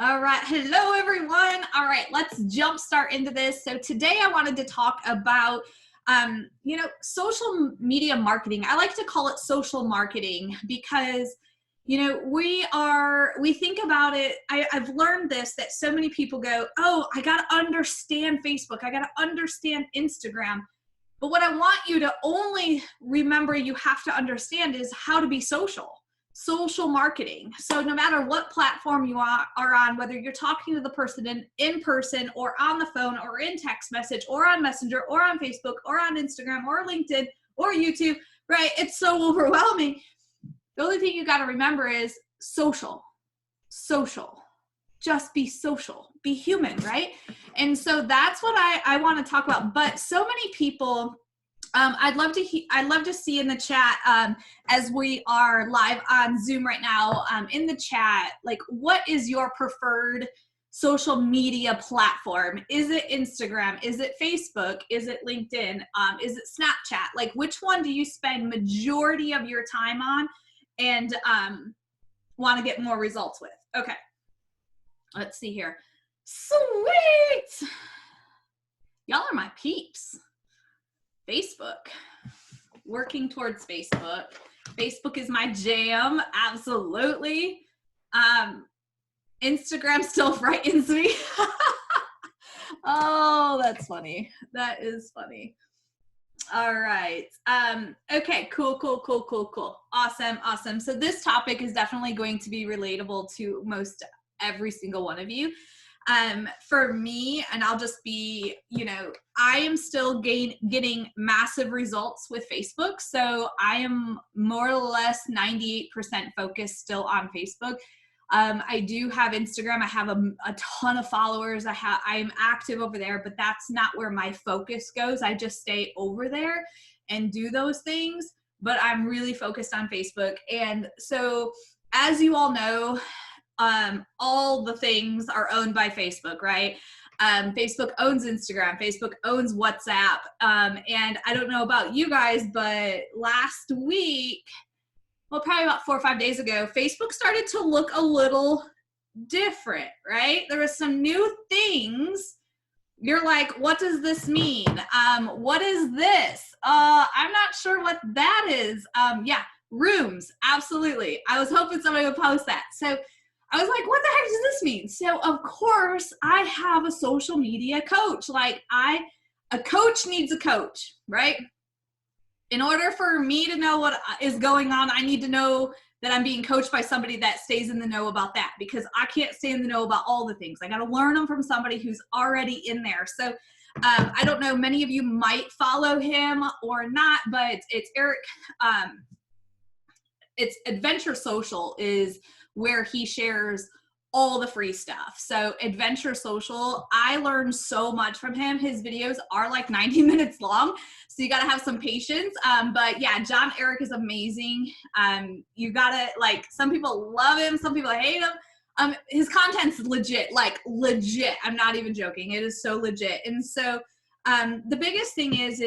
All right. Hello, everyone. All right, let's jump start into this. So today I wanted to talk about, social media marketing. I like to call it social marketing because, we think about it. I've learned this, that so many people go, oh, I got to understand Facebook. I got to understand Instagram. But what I want you to only remember you have to understand is how to be social marketing. So no matter what platform you are on, whether you're talking to the person in person or on the phone or in text message or on Messenger or on Facebook or on Instagram or LinkedIn or YouTube, right? It's so overwhelming. The only thing you got to remember is social. Just be social, be human, right? And so that's what I want to talk about. But so many people, I'd love to see in the chat, as we are live on Zoom right now, in the chat, like, what is your preferred social media platform? Is it Instagram? Is it Facebook? Is it LinkedIn? Is it Snapchat? Like, which one do you spend majority of your time on and want to get more results with? Okay, let's see here. Sweet. Y'all are my peeps. Facebook. Working towards Facebook. Facebook is my jam. Absolutely. Instagram still frightens me. Oh, that's funny. That is funny. All right. Okay, cool. Awesome. So this topic is definitely going to be relatable to most every single one of you. For me, and I'll just be, I am still getting massive results with Facebook. So I am more or less 98% focused still on Facebook. I do have Instagram. I have a ton of followers. I am active over there, but that's not where my focus goes. I just stay over there and do those things, but I'm really focused on Facebook. And so, as you all know, all the things are owned by Facebook, right? Facebook owns Instagram, Facebook owns WhatsApp. And I don't know about you guys, but last week, well, probably about 4 or 5 days ago, Facebook started to look a little different, right? There was some new things. You're like, what does this mean? What is this? I'm not sure what that is. Yeah, rooms, absolutely. I was hoping somebody would post that. So I was like, what the heck does this mean? So of course I have a social media coach. A coach needs a coach, right? In order for me to know what is going on, I need to know that I'm being coached by somebody that stays in the know about that, because I can't stay in the know about all the things. I got to learn them from somebody who's already in there. So I don't know, many of you might follow him or not, but it's Eric. It's Adventure Social is where he shares all the free stuff. So Adventure Social, I learned so much from him. His videos are like 90 minutes long, so you gotta have some patience. But yeah, John Eric is amazing. You gotta, like, some people love him, some people hate him. His content's legit, like legit. I'm not even joking. It is so legit. And so the biggest thing is,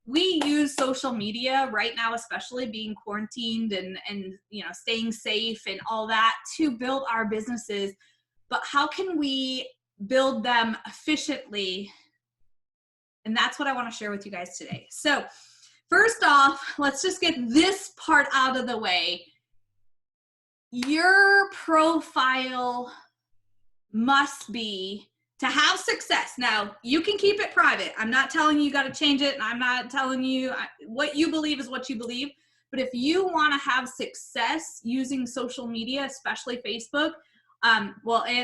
we use social media right now, especially being quarantined and staying safe and all that, to build our businesses. But how can we build them efficiently? And that's what I want to share with you guys today. So first off, let's just get this part out of the way. Your profile must be, to have success. Now, you can keep it private. I'm not telling you got to change it. And I'm not telling you what you believe is what you believe. But if you want to have success using social media, especially Facebook, and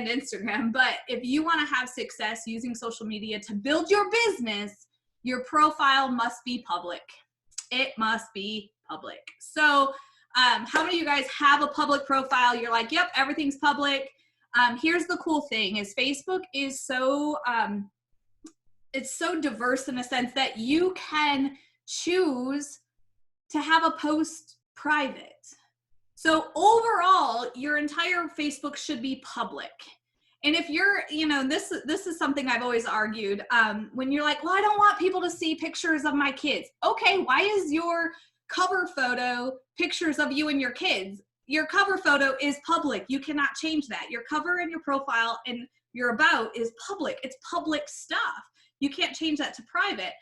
Instagram, but if you want to have success using social media to build your business, your profile must be public. It must be public. So how many of you guys have a public profile? You're like, yep, everything's public. Here's the cool thing is Facebook is so, it's so diverse in a sense that you can choose to have a post private. So overall, your entire Facebook should be public. And if you're, this is something I've always argued, when you're like, well, I don't want people to see pictures of my kids. Okay, why is your cover photo pictures of you and your kids? your cover photo is public. You cannot change that. Your cover and your profile and your about is public. It's public stuff. You can't change that to private.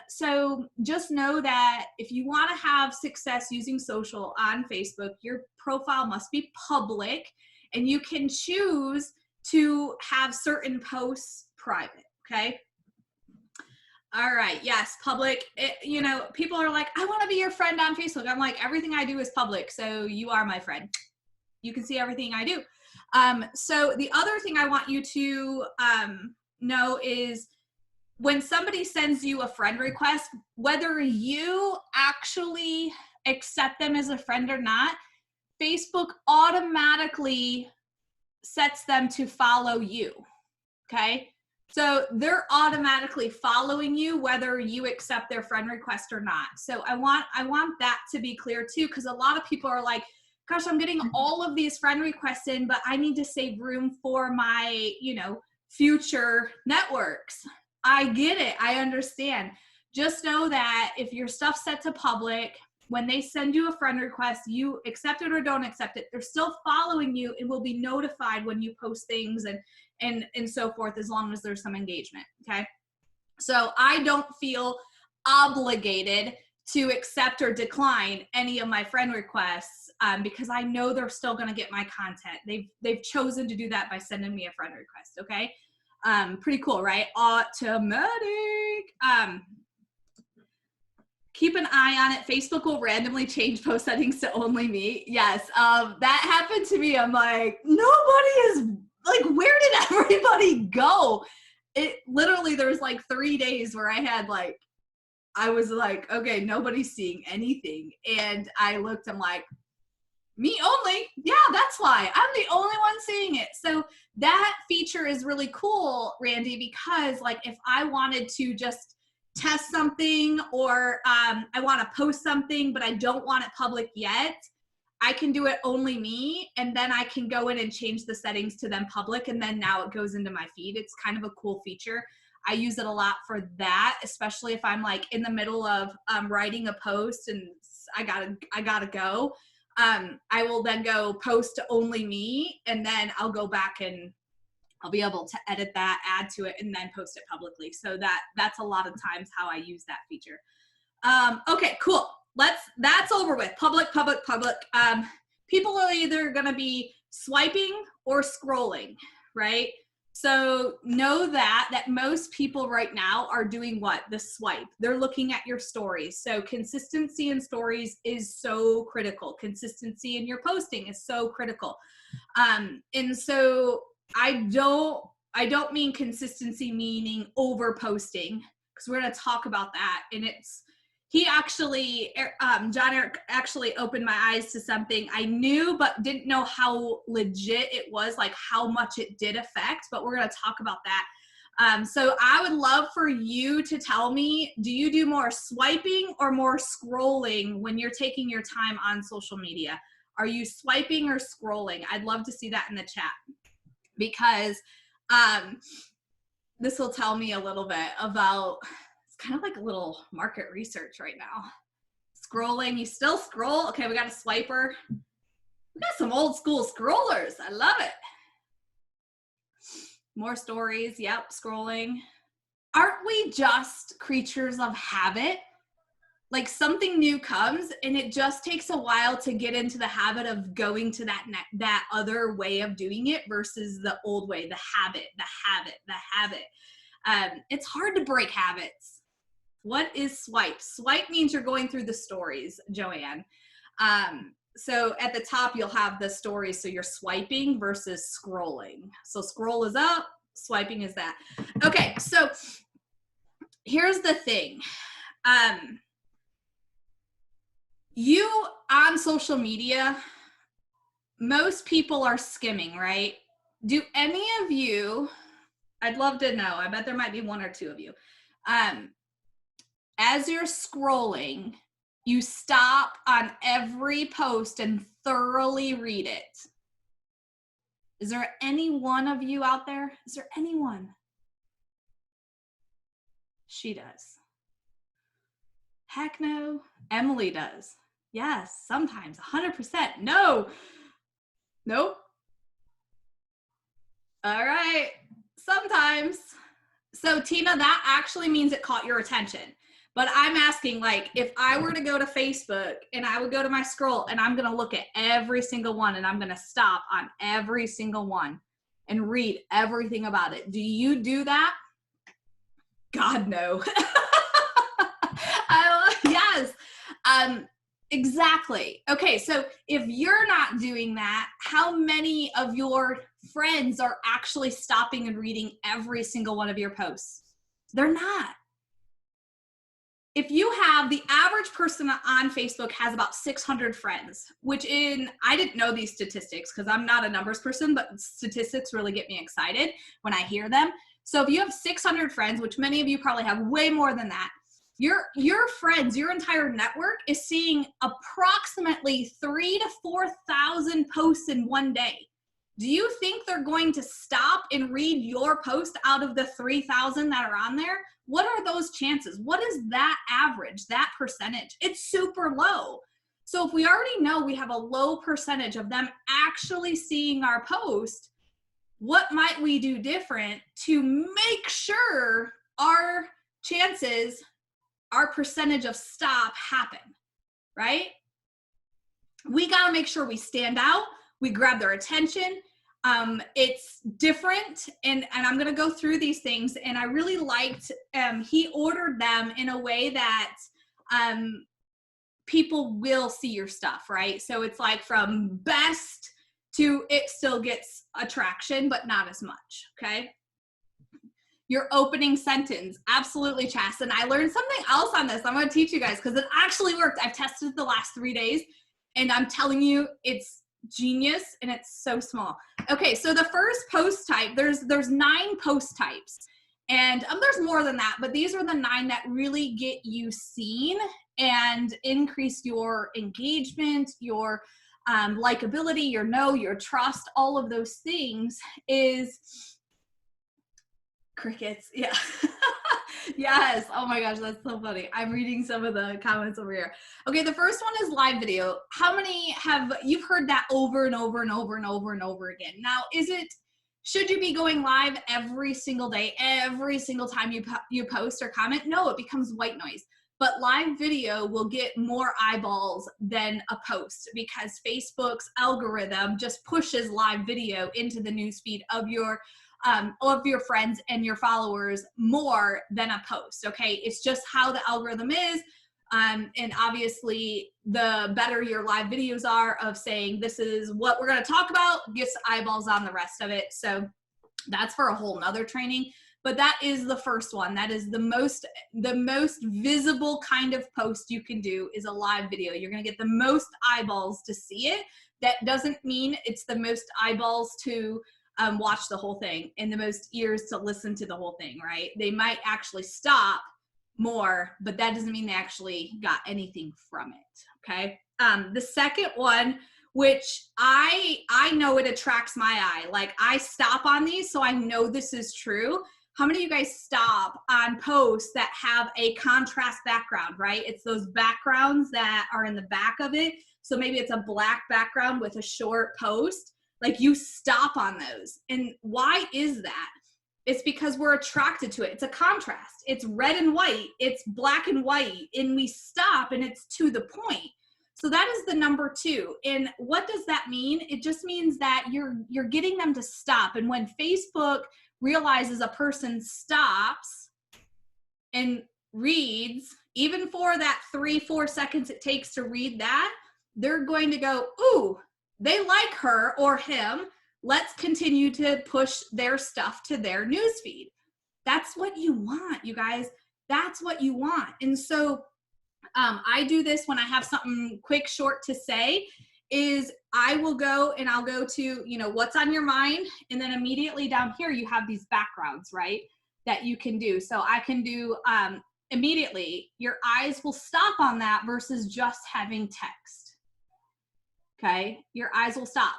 So just know that if you want to have success using social on Facebook, your profile must be public, and you can choose to have certain posts private. Okay. All right. Yes. Public. You know, people are like, I want to be your friend on Facebook. I'm like, everything I do is public. So you are my friend. You can see everything I do. So the other thing I want you to know is when somebody sends you a friend request, whether you actually accept them as a friend or not, Facebook automatically sets them to follow you. Okay. So they're automatically following you whether you accept their friend request or not. So I want that to be clear too, because a lot of people are like, gosh, I'm getting all of these friend requests in, but I need to save room for my, you know, future networks. I get it. I understand. Just know that if your stuff's set to public, when they send you a friend request, you accept it or don't accept it, they're still following you and will be notified when you post things and so forth, as long as there's some engagement. Okay. So I don't feel obligated to accept or decline any of my friend requests because I know they're still going to get my content. They've chosen to do that by sending me a friend request. Okay. Pretty cool, right? Automatic. Keep an eye on it. Facebook will randomly change post settings to only me. Yes. That happened to me. I'm like, nobody is like, where did everybody go? It literally, there was like 3 days where I had like, I was like, okay, nobody's seeing anything. And I looked, I'm like, me only? Yeah, that's why. I'm the only one seeing it. So that feature is really cool, Randy, because like if I wanted to just test something or I want to post something, but I don't want it public yet, I can do it only me. And then I can go in and change the settings to them public. And then now it goes into my feed. It's kind of a cool feature. I use it a lot for that, especially if I'm like in the middle of writing a post and I gotta go. I will then go post to only me, and then I'll go back and I'll be able to edit that, add to it, and then post it publicly. So that's a lot of times how I use that feature. Okay, cool. That's over with. Public. People are either gonna be swiping or scrolling, right? So know that most people right now are doing what? The swipe. They're looking at your stories. So consistency in stories is so critical. Consistency in your posting is so critical. And so I don't mean consistency meaning over posting, because we're going to talk about that. And John Eric actually opened my eyes to something I knew, but didn't know how legit it was, like how much it did affect, but we're going to talk about that. So I would love for you to tell me, do you do more swiping or more scrolling when you're taking your time on social media? Are you swiping or scrolling? I'd love to see that in the chat, because this will tell me a little bit about, it's kind of like a little market research right now. Scrolling, you still scroll? Okay, we got a swiper. We got some old school scrollers. I love it. More stories, yep, scrolling. Aren't we just creatures of habit? Like something new comes and it just takes a while to get into the habit of going to that other way of doing it versus the old way, the habit. It's hard to break habits. What is swipe? Swipe means you're going through the stories, Joanne. So at the top, you'll have the stories. So you're swiping versus scrolling. So scroll is up, swiping is that. Okay, so here's the thing. You on social media, most people are skimming, right? Do any of you, I'd love to know, I bet there might be one or two of you. As you're scrolling, you stop on every post and thoroughly read it. Is there any one of you out there? Is there anyone? She does. Heck no. Emily does. Yes, sometimes, 100%. No. Nope. All right. Sometimes. So Tina, that actually means it caught your attention. But I'm asking, like, if I were to go to Facebook and I would go to my scroll and I'm going to look at every single one and I'm going to stop on every single one and read everything about it. Do you do that? God, no. Yes. Exactly. Okay, so if you're not doing that, how many of your friends are actually stopping and reading every single one of your posts? They're not. If you have, the average person on Facebook has about 600 friends, which I didn't know these statistics because I'm not a numbers person, but statistics really get me excited when I hear them. So if you have 600 friends, which many of you probably have way more than that, your friends, your entire network is seeing approximately 3,000 to 4,000 posts in one day. Do you think they're going to stop and read your post out of the 3,000 that are on there? What are those chances? What is that average, that percentage? It's super low. So if we already know we have a low percentage of them actually seeing our post, what might we do different to make sure our chances, our percentage of stop happen, right? We got to make sure we stand out, we grab their attention. It's different, and I'm going to go through these things, and I really liked, he ordered them in a way that people will see your stuff, right? So it's like from best to it still gets attraction, but not as much, okay? Your opening sentence, absolutely, Chas. And I learned something else on this. I'm going to teach you guys because it actually worked. I've tested it the last 3 days, and I'm telling you, it's genius, and it's so small. Okay, so the first post type, there's 9 post types, and there's more than that, but these are the 9 that really get you seen and increase your engagement, your likability, your trust, all of those things is crickets. Yeah. Yes. Oh my gosh, that's so funny. I'm reading some of the comments over here. Okay, the first one is live video. How many you've heard that over and over and over and over and over again? Now, should you be going live every single day, every single time you post or comment? No, it becomes white noise. But live video will get more eyeballs than a post because Facebook's algorithm just pushes live video into the newsfeed of your friends and your followers more than a post. Okay, it's just how the algorithm is. And obviously the better your live videos are of saying this is what we're going to talk about gets eyeballs on the rest of it. So that's for a whole nother training, but that is the first one. That is the most visible kind of post you can do is a live video. You're going to get the most eyeballs to see it. That doesn't mean it's the most eyeballs to watch the whole thing and the most ears to listen to the whole thing, right? They might actually stop more, but that doesn't mean they actually got anything from it, okay? The second one, which I know it attracts my eye. Like I stop on these, so I know this is true. How many of you guys stop on posts that have a contrast background, right? It's those backgrounds that are in the back of it. So maybe it's a black background with a short post. Like you stop on those. And why is that? It's because we're attracted to it. It's a contrast. It's red and white. It's black and white. And we stop and it's to the point. So that is the number 2. And what does that mean? It just means that you're getting them to stop. And when Facebook realizes a person stops and reads, even for that 3-4 seconds it takes to read that, they're going to go, ooh, they like her or him. Let's continue to push their stuff to their newsfeed. That's what you want, you guys. That's what you want. And so I do this when I have something quick, short to say, is I will go and I'll go to, what's on your mind. And then immediately down here, you have these backgrounds, right, that you can do. So I can do immediately, your eyes will stop on that versus just having text. Okay, your eyes will stop.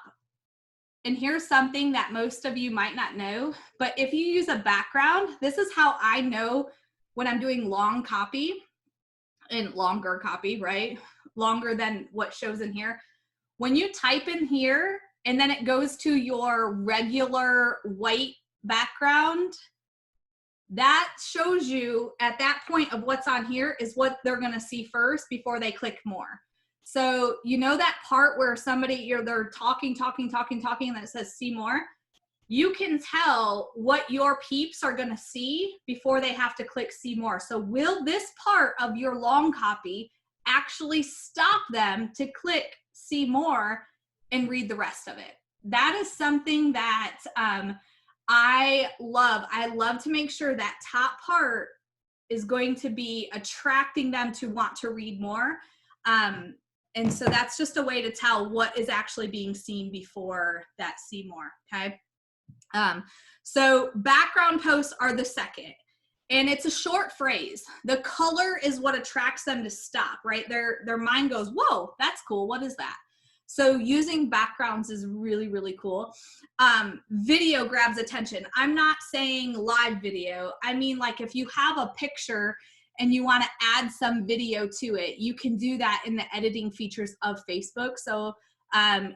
And here's something that most of you might not know, but if you use a background, this is how I know when I'm doing long copy and longer copy, right? longer than what shows in here. When you type in here and then it goes to your regular white background, that shows you at that point of what's on here is what they're going to see first before they click more. So you know that part where they're talking, and then it says see more? You can tell what your peeps are going to see before they have to click see more. So will this part of your long copy actually stop them to click see more and read the rest of it? That is something that I love. I love to make sure that top part is going to be attracting them to want to read more. And so that's just a way to tell what is actually being seen before that see more, okay? So background posts are the second, and it's a short phrase. The color is what attracts them to stop, right? Their mind goes, whoa, that's cool. What is that? So using backgrounds is really, really cool. Video grabs attention. I'm not saying live video. I mean, like if you have a picture and you want to add some video to it, you can do that in the editing features of Facebook. So,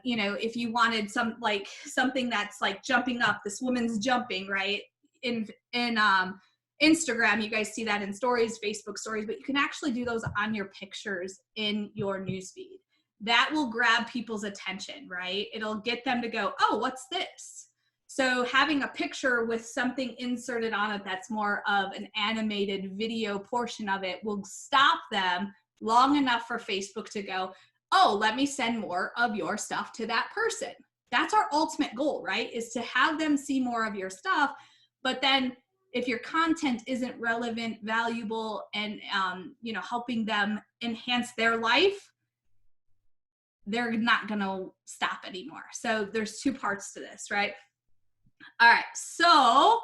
you know, if you wanted something that's like jumping up, this woman's jumping, right? In Instagram, you guys see that in stories, Facebook stories, but you can actually do those on your pictures in your newsfeed. That will grab people's attention, right? It'll get them to go, oh, what's this? So having a picture with something inserted on it that's more of an animated video portion of it will stop them long enough for Facebook to go, oh, let me send more of your stuff to that person. That's our ultimate goal, right? Is to have them see more of your stuff. But then if your content isn't relevant, valuable, and you know, helping them enhance their life, they're not going to stop anymore. So there's two parts to this, right? All right. So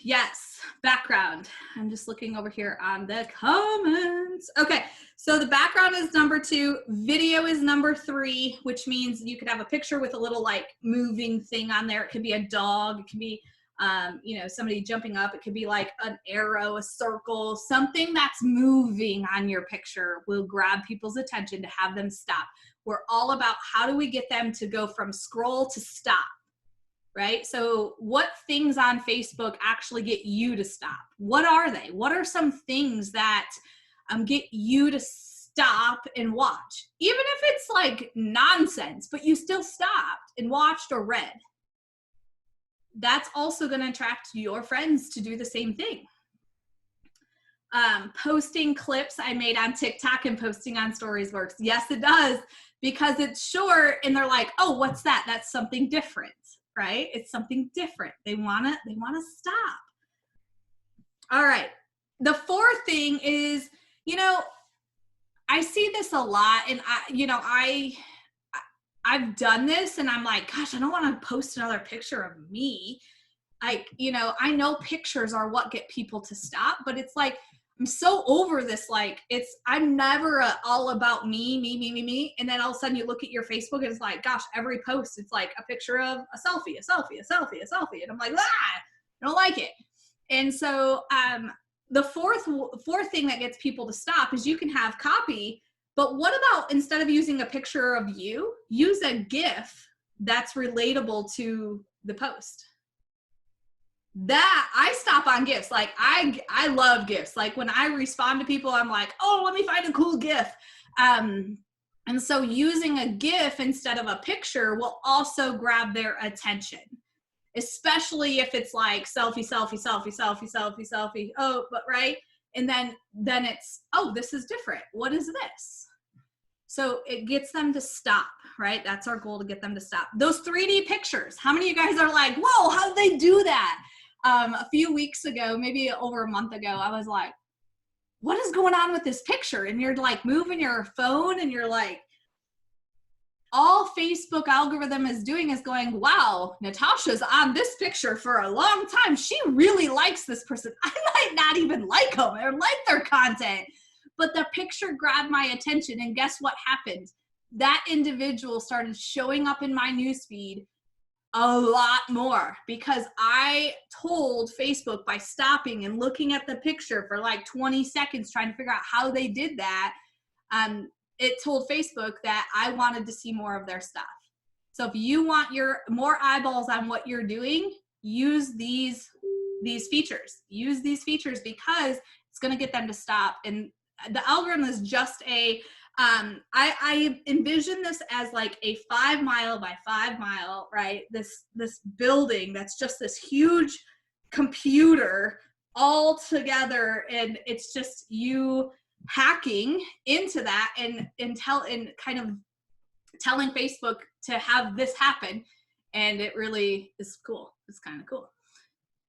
yes, background. I'm just looking over here on the comments. Okay. So the background is number 2. Video is number 3, which means you could have a picture with a little like moving thing on there. It could be a dog. It could be, you know, somebody jumping up. It could be like an arrow, a circle, something that's moving on your picture will grab people's attention to have them stop. We're all about how do we get them to go from scroll to stop, right? So what things on Facebook actually get you to stop? What are they? What are some things that get you to stop and watch? Even if it's like nonsense, but you still stopped and watched or read. That's also going to attract your friends to do the same thing. Posting clips I made on TikTok and posting on stories works. Yes, it does, because it's short and they're like, oh, what's that? That's something different, right? It's something different. They want to stop. All right. The fourth thing is, you know, I see this a lot, and I've done this and I'm like, gosh, I don't want to post another picture of me. Like, you know, I know pictures are what get people to stop, but it's like, I'm so over this. Like I'm never all about me. And then all of a sudden you look at your Facebook and it's like, gosh, every post, it's like a picture of a selfie. And I'm like, I don't like it. And so, the fourth thing that gets people to stop is you can have copy, but what about instead of using a picture of you, use a GIF that's relatable to the post? That I stop on GIFs. Like I love GIFs. Like when I respond to people, I'm like, oh, let me find a cool GIF. And so using a GIF instead of a picture will also grab their attention, especially if it's like selfie. Oh, but right. And then it's, oh, this is different. What is this? So it gets them to stop, right? That's our goal, to get them to stop. Those 3D pictures. How many of you guys are like, whoa, how did they do that? A few weeks ago, maybe over a month ago, I was like, what is going on with this picture? And you're like moving your phone and you're like, all Facebook algorithm is doing is going, wow, Natasha's on this picture for a long time. She really likes this person. I might not even like them or like their content, but the picture grabbed my attention. And guess what happened? That individual started showing up in my newsfeed a lot more because I told Facebook by stopping and looking at the picture for like 20 seconds, trying to figure out how they did that. it told Facebook that I wanted to see more of their stuff. So if you want more eyeballs on what you're doing, use these features. Use these features because it's going to get them to stop. And the algorithm is just I envision this as like a 5 mile by 5 mile, right? This building that's just this huge computer all together, and it's just you hacking into that and kind of telling Facebook to have this happen. And it really is cool. It's kind of cool.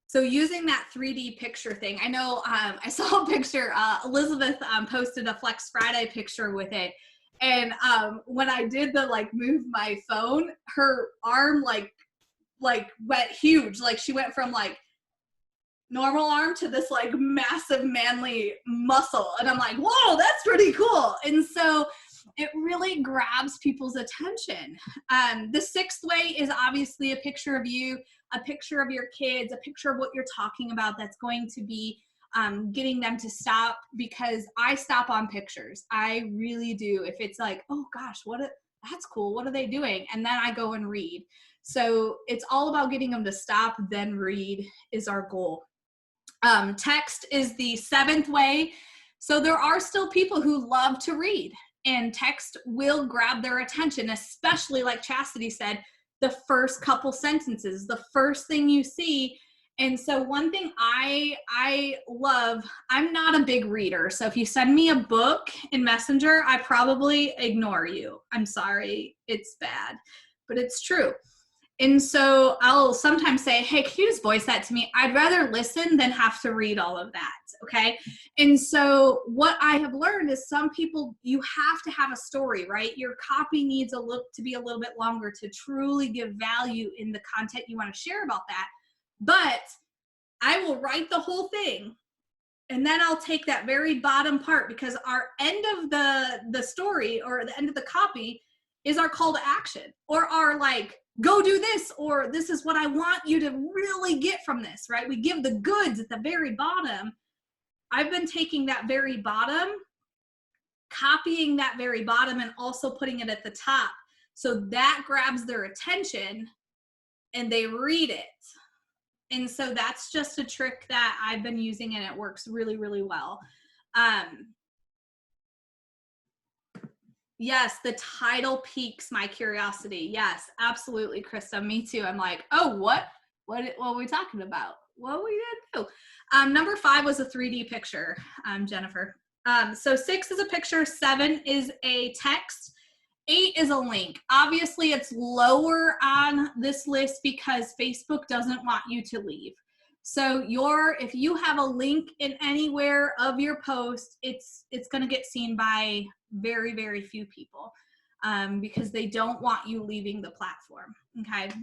So using that 3D picture thing, I know I saw a picture, Elizabeth posted a Flex Friday picture with it. And when I did the like move my phone, her arm like went huge. Like she went from like normal arm to this like massive manly muscle. And I'm like, whoa, that's pretty cool. And so it really grabs people's attention. The sixth way is obviously a picture of you, a picture of your kids, a picture of what you're talking about that's going to be getting them to stop, because I stop on pictures. I really do. If it's like, oh gosh, that's cool. What are they doing? And then I go and read. So it's all about getting them to stop, then read is our goal. Text is the seventh way. So there are still people who love to read, and text will grab their attention, especially like Chastity said, the first couple sentences, the first thing you see. And so one thing I love, I'm not a big reader. So if you send me a book in Messenger, I probably ignore you. I'm sorry, it's bad, but it's true. And so I'll sometimes say, hey, can you just voice that to me? Be rather listen than have to read all of that, okay? And so what I have learned is some people, you have to have a story, right? Your copy needs to be a little bit longer to truly give value in the content you want to share about that. But I will write the whole thing, and then I'll take that very bottom part, because our end of the story or the end of the copy is our call to action, or our like, go do this, or this is what I want you to really get from this, right? We give the goods at the very bottom. I've been taking that very bottom, copying that very bottom, and also putting it at the top. So that grabs their attention and they read it. And so that's just a trick that I've been using, and it works really, really well. Yes, the title piques my curiosity. Yes, absolutely, Krista. Me too. I'm like, oh, what are we talking about? What we gonna do? Number 5 was a 3D picture, Jennifer. So 6 is a picture, 7 is a text, 8 is a link. Obviously, it's lower on this list because Facebook doesn't want you to leave. So if you have a link in anywhere of your post, it's going to get seen by very, very few people because they don't want you leaving the platform. Okay.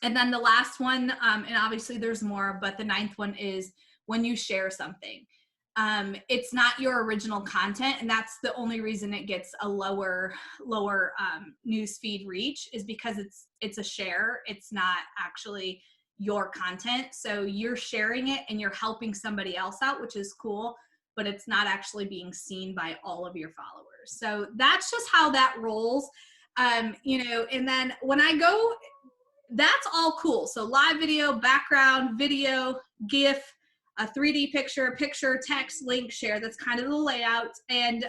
And then the last one, and obviously there's more, but the 9th one is when you share something. It's not your original content, and that's the only reason it gets a lower newsfeed reach, is because it's a share. It's not actually your content. So you're sharing it and you're helping somebody else out, which is cool, but it's not actually being seen by all of your followers. So that's just how that rolls. And then when I go, that's all cool. So live video, background, video, GIF, a 3D picture, text, link, share. That's kind of the layout. And,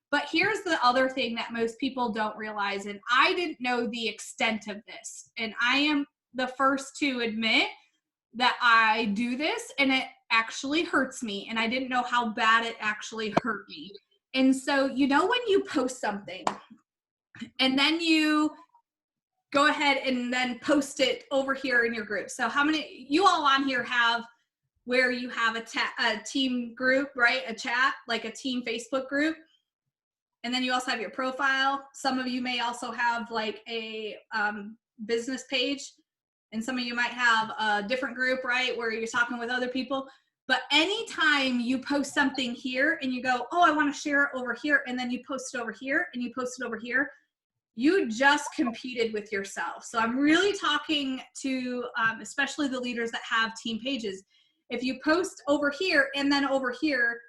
but here's the other thing that most people don't realize, and I didn't know the extent of this. And I am the first to admit that I do this, and it actually hurts me. And I didn't know how bad it actually hurt me. And so, when you post something and then you go ahead and then post it over here in your group. So how many you all on here have where you have a team group, right? A chat, like a team Facebook group. And then you also have your profile. Some of you may also have like a business page, and some of you might have a different group, right? Where you're talking with other people. But anytime you post something here and you go, oh, I want to share it over here, and then you post it over here and you post it over here, you just competed with yourself. So I'm really talking to especially the leaders that have team pages. If you post over here and then over here,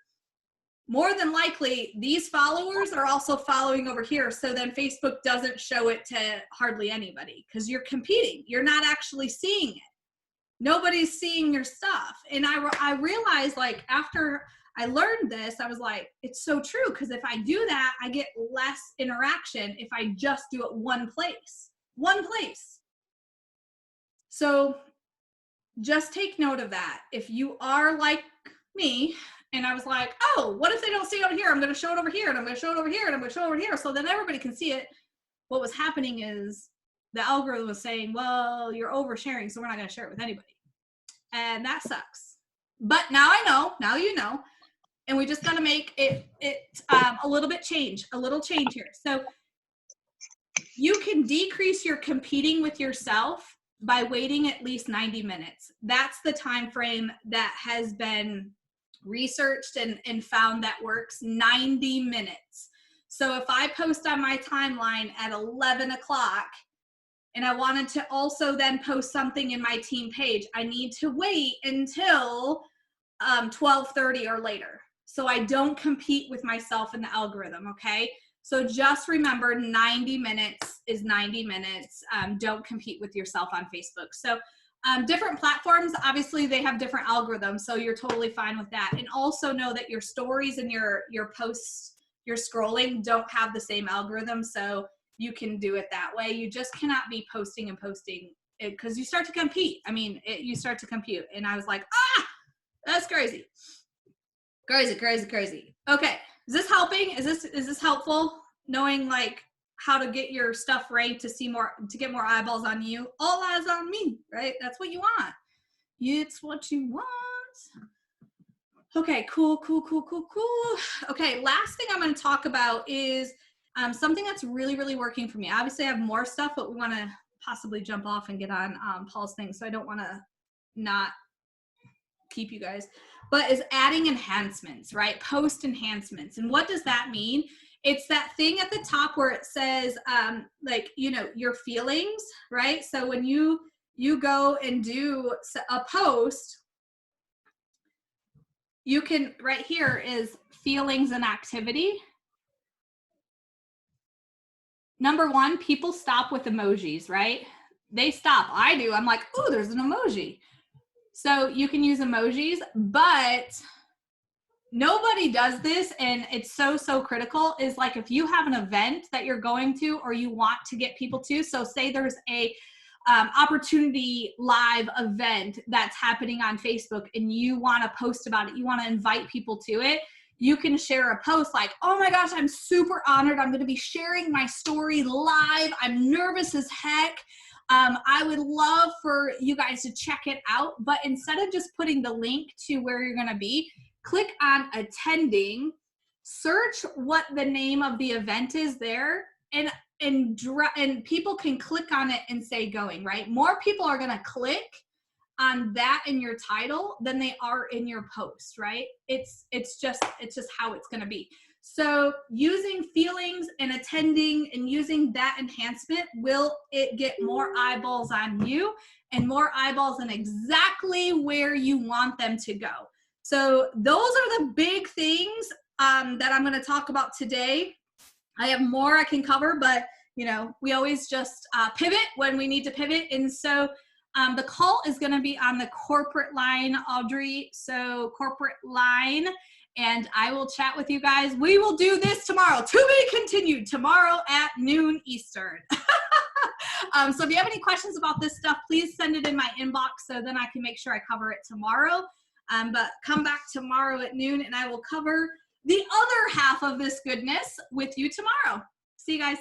more than likely these followers are also following over here. So then Facebook doesn't show it to hardly anybody because you're competing. You're not actually seeing it. Nobody's seeing your stuff. And I realized, like, after I learned this, I was like, it's so true. Because if I do that, I get less interaction if I just do it one place. So just take note of that. If you are like me, and I was like, oh, what if they don't see it over here? I'm going to show it over here, and I'm going to show it over here, and I'm going to show it over here. So then everybody can see it. What was happening is the algorithm was saying, well, you're oversharing, so we're not going to share it with anybody. And that sucks. But now I know, now you know. And we just got to make it a little change here. So you can decrease your competing with yourself by waiting at least 90 minutes. That's the time frame that has been researched and found that works, 90 minutes. So if I post on my timeline at 11 o'clock and I wanted to also then post something in my team page, I need to wait until 12:30 or later. So I don't compete with myself in the algorithm, okay? So just remember 90 minutes is 90 minutes. Don't compete with yourself on Facebook. So different platforms, obviously they have different algorithms, so you're totally fine with that. And also know that your stories and your posts, your scrolling don't have the same algorithm, so you can do it that way. You just cannot be posting and posting because you start to compete. I mean, you start to compute. And I was like, that's crazy. Crazy. Okay, is this helping? Is this helpful? Knowing like how to get your stuff ranked to get more eyeballs on you. All eyes on me, right? That's what you want. It's what you want. Okay, cool. Okay, last thing I'm going to talk about is something that's really working for me. Obviously, I have more stuff, but we want to possibly jump off and get on Paul's thing, so I don't want to not keep you guys. But is adding enhancements, right? Post enhancements. And what does that mean? It's that thing at the top where it says, like, you know, your feelings, right? So when you go and do a post, you can, right here is feelings and activity. Number one, people stop with emojis, right? They stop. I do. I'm like, oh, there's an emoji. So you can use emojis, but nobody does this, and it's so critical, is like if you have an event that you're going to or you want to get people to, so say there's a opportunity live event that's happening on Facebook and you want to post about it, you want to invite people to it, you can share a post like, oh my gosh, I'm super honored. I'm going to be sharing my story live. I'm nervous as heck. I would love for you guys to check it out, but instead of just putting the link to where you're going to be, click on attending, search what the name of the event is there, and people can click on it and say going, right? More people are going to click on that in your title than they are in your post, right? It's just how it's going to be. So using feelings and attending and using that enhancement, will it get more eyeballs on you and more eyeballs in exactly where you want them to go? So those are the big things that I'm going to talk about today. I have more I can cover, but you know, we always just pivot when we need to pivot. And so the call is going to be on the corporate line, Audrey. So corporate line. And I will chat with you guys. We will do this tomorrow. To be continued tomorrow at noon Eastern. So if you have any questions about this stuff, please send it in my inbox so then I can make sure I cover it tomorrow. But come back tomorrow at noon and I will cover the other half of this goodness with you tomorrow. See you guys.